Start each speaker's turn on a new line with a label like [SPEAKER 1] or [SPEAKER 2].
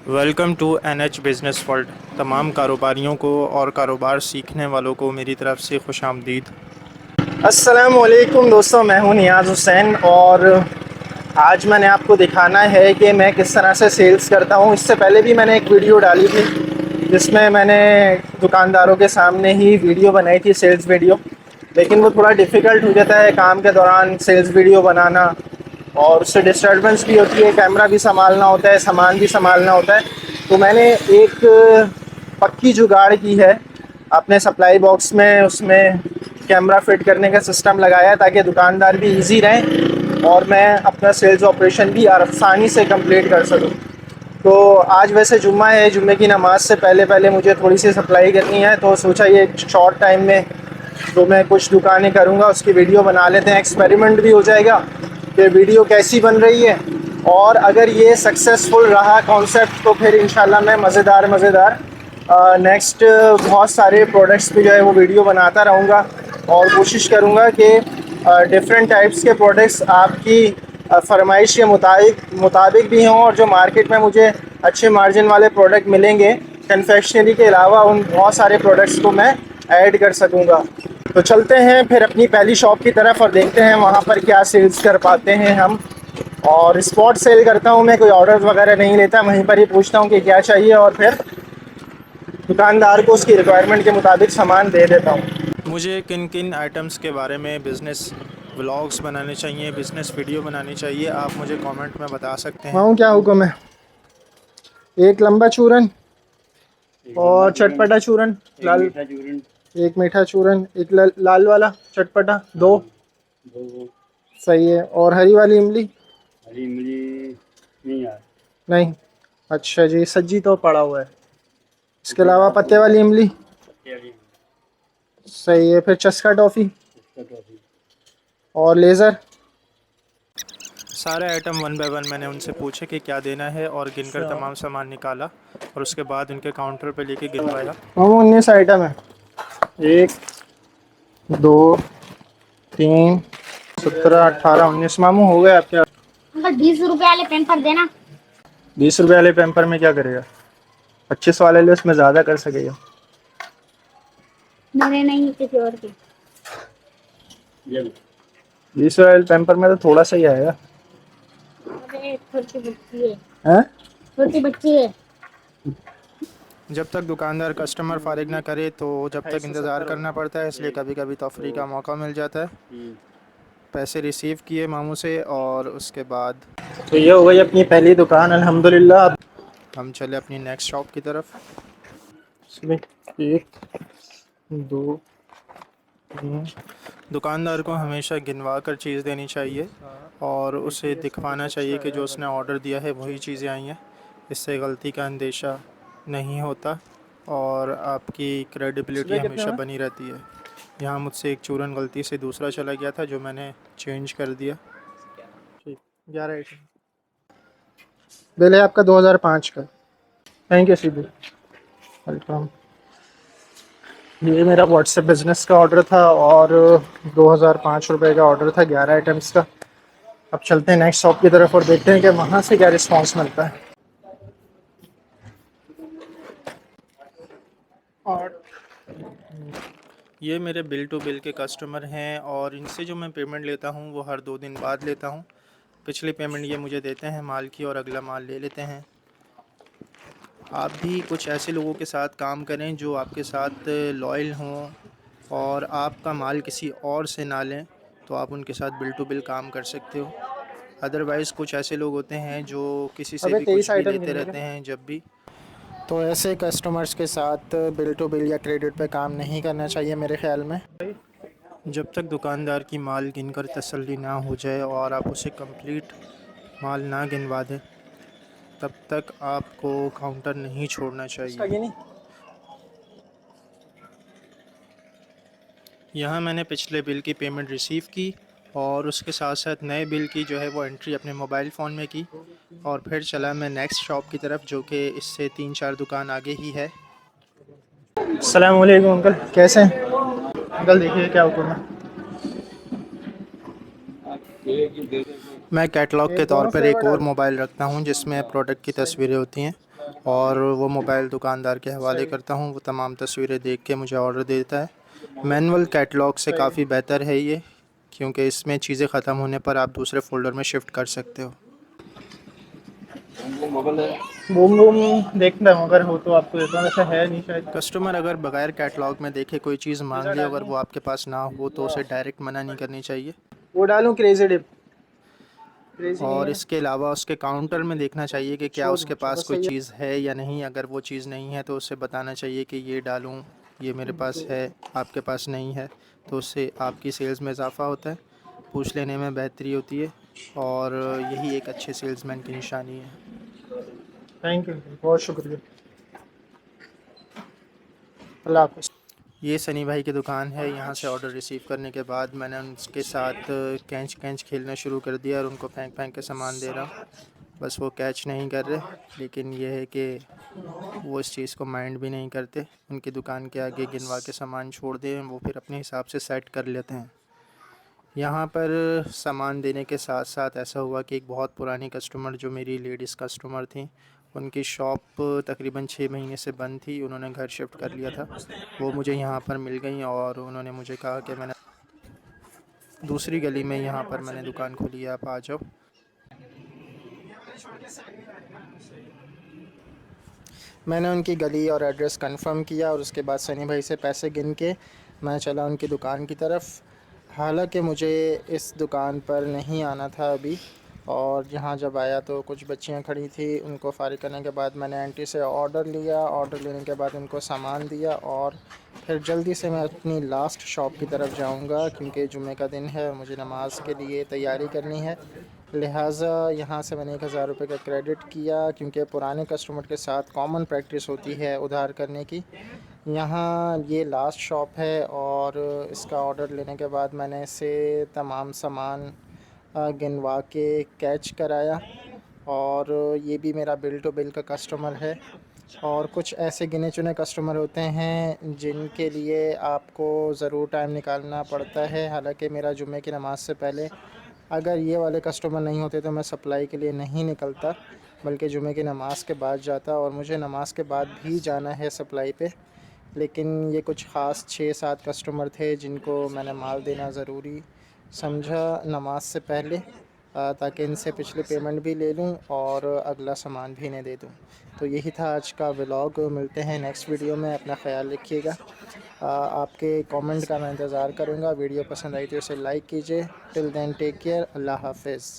[SPEAKER 1] Welcome to NH business world. तमाम कारोबारियों को और कारोबार सीखने वालों को मेरी तरफ़ से खुशामदीद।
[SPEAKER 2] अस्सलामुअलैकुम दोस्तों, मैं हूं नियाज़ हुसैन और आज मैंने आपको दिखाना है कि मैं किस तरह से सेल्स करता हूं। इससे पहले भी मैंने एक वीडियो डाली थी जिसमें मैंने दुकानदारों के सामने ही वीडियो बनाई थी, सेल्स वीडियो। लेकिन वो थोड़ा डिफ़िकल्ट हो जाता है काम के दौरान सेल्स वीडियो बनाना, और उससे डिस्टर्बेंस भी होती है, कैमरा भी संभालना होता है, सामान भी संभालना होता है। तो मैंने एक पक्की जुगाड़ की है अपने सप्लाई बॉक्स में, उसमें कैमरा फिट करने का सिस्टम लगाया है ताकि दुकानदार भी इजी रहें और मैं अपना सेल्स ऑपरेशन भी आसानी से कंप्लीट कर सकूं। तो आज वैसे जुम्मा है, जुम्मे की नमाज से पहले पहले मुझे थोड़ी सी सप्लाई करनी है, तो सोचा ये शॉर्ट टाइम में तो मैं कुछ दुकानें करूँगा, उसकी वीडियो बना लेते हैं। एक्सपेरिमेंट भी हो जाएगा कि वीडियो कैसी बन रही है, और अगर ये सक्सेसफुल रहा कॉन्सेप्ट तो फिर इंशाल्लाह मैं मज़ेदार नेक्स्ट बहुत सारे प्रोडक्ट्स पे जो है वो वीडियो बनाता रहूँगा और कोशिश करूँगा कि डिफरेंट टाइप्स के प्रोडक्ट्स आपकी फरमाइश के मुताबिक भी हों, और जो मार्केट में मुझे अच्छे मार्जिन वाले प्रोडक्ट मिलेंगे कन्फेक्शनरी के अलावा, उन बहुत सारे प्रोडक्ट्स को मैं ऐड कर सकूँगा। तो चलते हैं फिर अपनी पहली शॉप की तरफ और देखते हैं वहाँ पर क्या सेल्स कर पाते हैं हम। और स्पॉट सेल करता हूँ मैं, कोई ऑर्डर वगैरह नहीं लेता, वहीं पर ही पूछता हूँ कि क्या चाहिए और फिर दुकानदार को उसकी रिक्वायरमेंट के मुताबिक सामान दे देता हूँ।
[SPEAKER 1] मुझे किन किन आइटम्स के बारे में बिज़नेस व्लॉग्स बनाने चाहिए, बिज़नेस वीडियो बनानी चाहिए, आप मुझे कमेंट में बता सकते हैं।
[SPEAKER 2] माऊँ क्या हुक्म है? एक लंबा चूरन और चटपटा चूरन, लाल
[SPEAKER 3] मीठा चूरन।
[SPEAKER 2] एक मीठा चूरन, एक लाल वाला चटपटा, दो।
[SPEAKER 3] हाँ, दो।
[SPEAKER 2] सही है। और हरी वाली इमली?
[SPEAKER 3] हरी इमली नहीं यार।
[SPEAKER 2] नहीं। अच्छा जी, सज्जी तो पड़ा हुआ है। इसके अलावा पत्ते वाली इमली?
[SPEAKER 3] पत्ते वाली
[SPEAKER 2] सही है। फिर चस्का टॉफ़ी
[SPEAKER 3] उसका टॉफी।
[SPEAKER 2] और लेज़र?
[SPEAKER 1] सारे आइटम वन बाय वन मैंने उनसे पूछे कि क्या देना है और गिनकर तमाम सामान निकाला और उसके बाद उनके काउंटर पे लेके गिनवाया।
[SPEAKER 2] मामू 19 आइटम है। 1 2 3 17 18 19 मामू हो गए आपके।
[SPEAKER 4] अंकल 20 रुपए वाले पेन पर देना।
[SPEAKER 2] 20 रुपए वाले पेपर में क्या करेगा? 25 वाले ले, उसमें ज़्यादा कर सकेगा।
[SPEAKER 4] मेरे नहीं, किसी और के।
[SPEAKER 3] ये लो।
[SPEAKER 2] 20 वाले पेपर में तो थोड़ा सा ही आएगा।
[SPEAKER 4] अरे छोटी बच्ची है,
[SPEAKER 2] हैं?
[SPEAKER 4] छोटी बच्ची है।
[SPEAKER 1] जब तक दुकानदार कस्टमर फारिग ना करे तो जब तक इंतज़ार करना पड़ता है, इसलिए कभी कभी तफरी का मौका मिल जाता है। पैसे रिसीव किए मामू से और उसके बाद
[SPEAKER 2] तो ये हो गई अपनी पहली दुकान अल्हम्दुलिल्लाह।
[SPEAKER 1] हम चले अपनी नेक्स्ट शॉप की तरफ।
[SPEAKER 2] इसमें 1 2 3।
[SPEAKER 1] दुकानदार को हमेशा गिनवा कर चीज़ देनी चाहिए और उसे दिखवाना चाहिए कि जो उसने ऑर्डर दिया है वही चीज़ें आई हैं। इससे गलती का अंदेशा नहीं होता और आपकी क्रेडिबिलिटी
[SPEAKER 2] इसमें कितने
[SPEAKER 1] हमेशा
[SPEAKER 2] में?
[SPEAKER 1] बनी रहती है। यहाँ मुझसे एक चूरन गलती से दूसरा चला गया था जो मैंने चेंज कर दिया।
[SPEAKER 2] ठीक, 11 आइटम। बिल है आपका 2005 का। थैंक यू सीधे वेलकम। ये मेरा व्हाट्सएप बिजनेस का ऑर्डर था और 2005 रुपये का ऑर्डर था, 11 आइटम्स का। अब चलते हैं नेक्स्ट शॉप की तरफ और देखते हैं कि वहाँ से क्या रिस्पांस मिलता है। और
[SPEAKER 1] ये मेरे बिल टू बिल के कस्टमर हैं और इनसे जो मैं पेमेंट लेता हूँ वो हर 2 दिन बाद लेता हूँ। पिछली पेमेंट ये मुझे देते हैं माल की और अगला माल ले लेते हैं। आप भी कुछ ऐसे लोगों के साथ काम करें जो आपके साथ लॉयल हों और आपका माल किसी और से ना लें, तो आप उनके साथ बिल टू बिल काम कर सकते हो। अदरवाइज़ कुछ ऐसे लोग होते हैं जो किसी से
[SPEAKER 2] अबे
[SPEAKER 1] भी
[SPEAKER 2] 23
[SPEAKER 1] कुछ भी
[SPEAKER 2] आइटम
[SPEAKER 1] लेते
[SPEAKER 2] गिनने
[SPEAKER 1] रहते
[SPEAKER 2] के।
[SPEAKER 1] हैं जब भी।
[SPEAKER 2] तो ऐसे कस्टमर्स के साथ बिल टू बिल या क्रेडिट पे काम नहीं करना चाहिए मेरे ख्याल में।
[SPEAKER 1] जब तक दुकानदार की माल गिनकर तसल्ली ना हो जाए और आप उसे कंप्लीट माल ना गिनवा दें, तब तक आपको काउंटर नहीं छोड़ना
[SPEAKER 2] इसका
[SPEAKER 1] चाहिए।
[SPEAKER 2] गिनी।
[SPEAKER 1] यहाँ मैंने पिछले बिल की पेमेंट रिसीव की और उसके साथ साथ नए बिल की जो है वो एंट्री अपने मोबाइल फ़ोन में की और फिर चला मैं नेक्स्ट शॉप की तरफ जो कि इससे 3-4 दुकान आगे ही है।
[SPEAKER 2] अस्सलाम वालेकुम अंकल, कैसे हैं? अंकल देखिए क्या हुक्म है।
[SPEAKER 1] मैं कैटलॉग के
[SPEAKER 2] एक
[SPEAKER 1] तौर
[SPEAKER 2] दोनों
[SPEAKER 1] पर
[SPEAKER 2] फ्लेवर
[SPEAKER 1] एक और
[SPEAKER 2] डाल।
[SPEAKER 1] मोबाइल रखता हूँ जिसमें प्रोडक्ट की तस्वीरें होती हैं और वो मोबाइल दुकानदार के हवाले करता हूँ। वो तमाम तस्वीरें देख के मुझे ऑर्डर देता है। मैनुअल कैटलॉग से काफ़ी बेहतर है ये, क्योंकि इसमें चीज़ें ख़त्म होने पर आप दूसरे फ़ोल्डर में शिफ्ट कर सकते हो।
[SPEAKER 2] बूम बूम देखता हूँ, अगर हो तो आपको देता हूँ, वैसे है नहीं शायद।
[SPEAKER 1] कस्टमर अगर बगैर कैटलॉग में देखे कोई चीज़ मांग ले, अगर वो आपके पास ना हो तो उसे डायरेक्ट मना नहीं करनी चाहिए।
[SPEAKER 2] वो डालूँ क्रेजी डिप? क्रेजी नहीं
[SPEAKER 1] और
[SPEAKER 2] है।
[SPEAKER 1] इसके अलावा उसके काउंटर में देखना चाहिए कि क्या
[SPEAKER 2] छोड़ दूँ,
[SPEAKER 1] उसके
[SPEAKER 2] चलो
[SPEAKER 1] पास कोई
[SPEAKER 2] सही है।
[SPEAKER 1] चीज़ है या नहीं। अगर वो चीज़ नहीं है तो उसे बताना चाहिए कि ये डालूँ, ये मेरे पास है, आपके पास नहीं है। तो उससे आपकी सेल्स में इजाफ़ा होता है, पूछ लेने में बेहतरी होती है, और यही एक अच्छे सेल्समैन की निशानी है।
[SPEAKER 2] थैंक यू, बहुत शुक्रिया। अल्लाह हाफ़िज़।
[SPEAKER 1] ये सनी भाई की दुकान है। यहाँ से ऑर्डर रिसीव करने के बाद मैंने उनके साथ कैंच कैंच खेलना शुरू कर दिया और उनको फेंक फेंक के सामान दे रहा हूँ। बस वो कैच नहीं कर रहे, लेकिन ये है कि वो इस चीज़ को माइंड भी नहीं करते। उनकी दुकान के आगे गिनवा के सामान छोड़ दें, वो फिर अपने हिसाब से सेट कर लेते हैं। यहाँ पर सामान देने के साथ साथ ऐसा हुआ कि एक बहुत पुरानी कस्टमर, जो मेरी लेडीज़ कस्टमर थी, उनकी शॉप तकरीबन 6 महीने से बंद थी। उन्होंने घर शिफ्ट कर लिया था। वो मुझे यहाँ पर मिल गई और उन्होंने मुझे कहा कि मैंने दूसरी गली में यहाँ पर मैंने दुकान खोली है, आप आ जाओ। मैंने उनकी गली और एड्रेस कंफर्म किया और उसके बाद सनी भाई से पैसे गिन के मैं चला उनकी दुकान की तरफ। हालांकि मुझे इस दुकान पर नहीं आना था अभी, और यहाँ जब आया तो कुछ बच्चियाँ खड़ी थी। उनको फ़ारिग करने के बाद मैंने आंटी से ऑर्डर लिया। ऑर्डर लेने के बाद उनको सामान दिया और फिर जल्दी से मैं अपनी लास्ट शॉप की तरफ जाऊँगा, क्योंकि जुमे का दिन है और मुझे नमाज़ के लिए तैयारी करनी है। लिहाजा यहाँ से मैंने 1000 रुपये का क्रेडिट किया, क्योंकि पुराने कस्टमर के साथ कॉमन प्रैक्टिस होती है उधार करने की। यहाँ ये लास्ट शॉप है और इसका ऑर्डर लेने के बाद मैंने इसे तमाम सामान गिनवा के कैच कराया। और ये भी मेरा बिल टू बिल का कस्टमर है। और कुछ ऐसे गिने चुने कस्टमर होते हैं जिनके लिए आपको ज़रूर टाइम निकालना पड़ता है। हालांकि मेरा जुमे की नमाज़ से पहले अगर ये वाले कस्टमर नहीं होते तो मैं सप्लाई के लिए नहीं निकलता, बल्कि जुमे की नमाज़ के बाद जाता, और मुझे नमाज़ के बाद भी जाना है सप्लाई पे। लेकिन ये कुछ ख़ास 6-7 कस्टमर थे जिनको मैंने माल देना ज़रूरी समझा नमाज से पहले, ताकि इनसे पिछली पेमेंट भी ले लूँ और अगला सामान भी इन्हें दे दूँ। तो यही था आज का व्लॉग। मिलते हैं नेक्स्ट वीडियो में। अपना ख्याल रखिएगा। आपके कमेंट का मैं इंतज़ार करूँगा। वीडियो पसंद आई तो इसे लाइक कीजिए। Till then take care. अल्लाह हाफ़िज़।